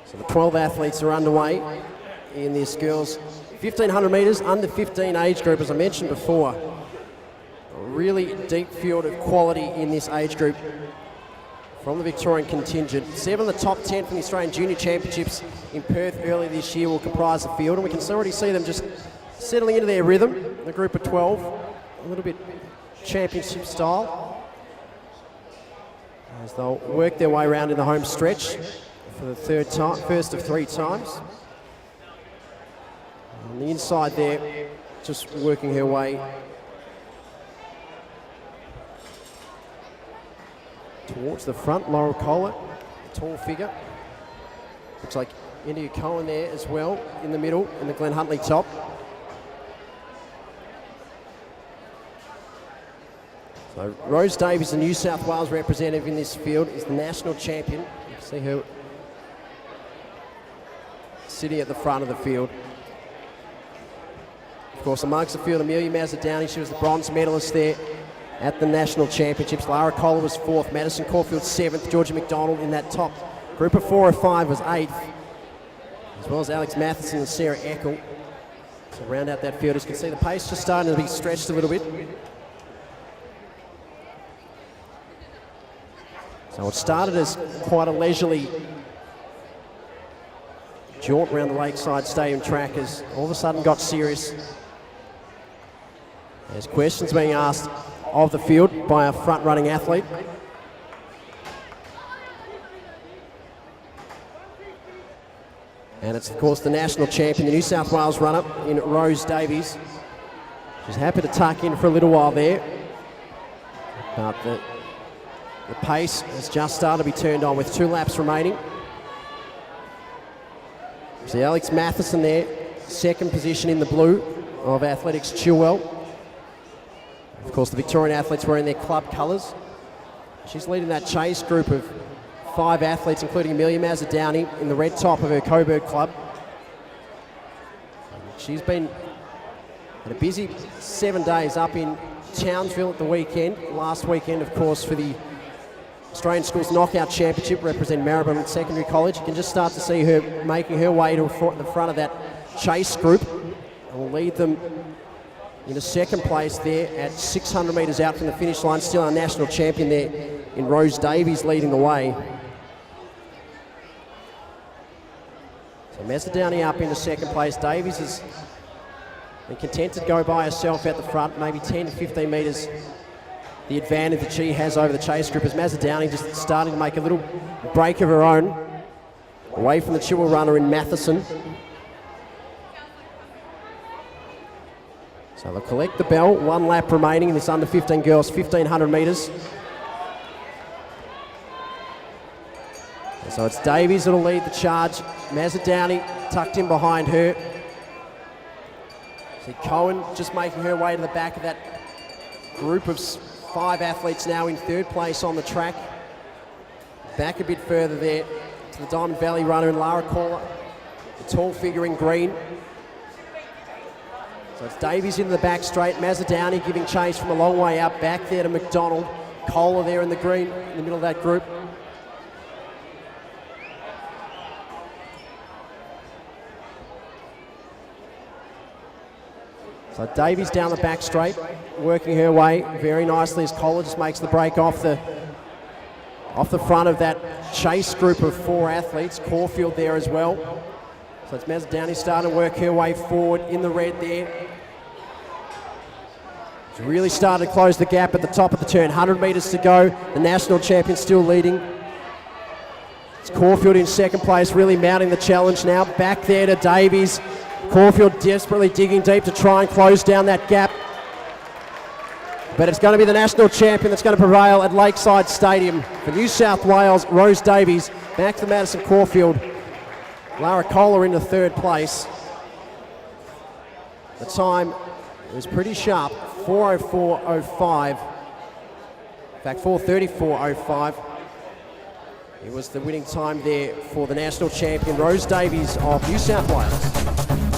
So the 12 athletes are underway in this girls 1500 metres, under 15 age group, as I mentioned before. A really deep field of quality in this age group from the Victorian contingent. 7 of the top 10 from the Australian Junior Championships in Perth earlier this year will comprise the field, and we can already see them just settling into their rhythm. The group of 12, a little bit championship style, as they'll work their way around in the home stretch for the first of 3 times. On the inside there, just working her way towards the front. Laurel Kohler, a tall figure. Looks like India Cohen there as well in the middle, and the Glenn Huntley top. So Rose Davies, the New South Wales representative in this field, is the national champion. You can see her sitting at the front of the field. Of course, amongst the field, Amelia Mazza-Downey, she was the bronze medalist there at the national championships. Lara Kohler was 4th, Madison Caulfield 7th, Georgia McDonald in that top group of 4 or 5 was 8th, as well as Alex Matheson and Sarah Eckel. So round out that field, as you can see, the pace just starting to be stretched a little bit. So it started as quite a leisurely jaunt around the Lakeside Stadium track, as all of a sudden got serious. There's questions being asked of the field by a front-running athlete. And it's, of course, the national champion, the New South Wales runner in Rose Davies. She's happy to tuck in for a little while there. But the pace has just started to be turned on with 2 laps remaining. See Alex Matheson there, 2nd position in the blue of Athletics Chilwell. Of course, the Victorian athletes were in their club colours. She's leading that chase group of 5 athletes, including Amelia Mazza-Downey in the red top of her Coburg club. She's been had a busy 7 days up in Townsville at the weekend. Last weekend, of course, for the Australian Schools Knockout Championship, representing Melbourne Secondary College. You can just start to see her making her way to the front of that chase group, and will lead them into 2nd place there at 600 metres out from the finish line. Still our national champion there in Rose Davies leading the way. So Mazza-Downey up into 2nd place. Davies has been content to go by herself at the front, maybe 10 to 15 metres the advantage that she has over the chase group, as Mazza-Downey just starting to make a little break of her own away from the Chilwell runner in Matheson. So they'll collect the bell. 1 lap remaining in this under 15 girls 1500 metres. So it's Davies that'll lead the charge. Mazza-Downey tucked in behind her. See Cohen just making her way to the back of that group of 5 athletes now in 3rd place on the track. Back a bit further there to the Diamond Valley runner in Lara Kohler, the tall figure in green. So it's Davies into the back straight, Mazza-Downey giving chase from a long way out, back there to McDonald. Kohler there in the green, in the middle of that group. So Davies down the back straight, working her way very nicely as Kohler just makes the break off the front of that chase group of 4 athletes. Caulfield there as well. So it's Mazza-Downey starting to work her way forward in the red there. She's really started to close the gap at the top of the turn. 100 metres to go. The national champion still leading. It's Caulfield in 2nd place, really mounting the challenge now. Back there to Davies. Caulfield desperately digging deep to try and close down that gap. But it's going to be the national champion that's going to prevail at Lakeside Stadium. For New South Wales, Rose Davies, back to Madison Caulfield. Lara Kohler into 3rd place. The time was pretty sharp, 4:04.05. In fact, 4:34.05. It was the winning time there for the national champion, Rose Davies of New South Wales.